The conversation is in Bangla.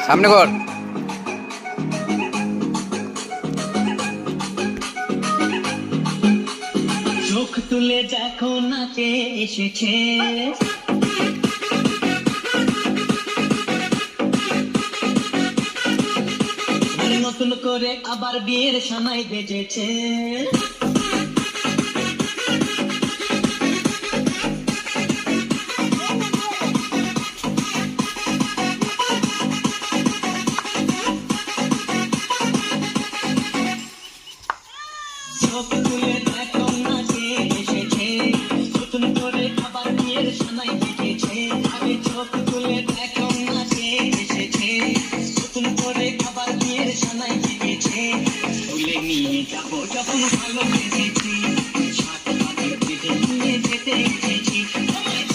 সামনে কর। চোখ তুলে দেখো নাচে এসেছে, নতুন করে আবার বিয়ের সানাই বেজেছে।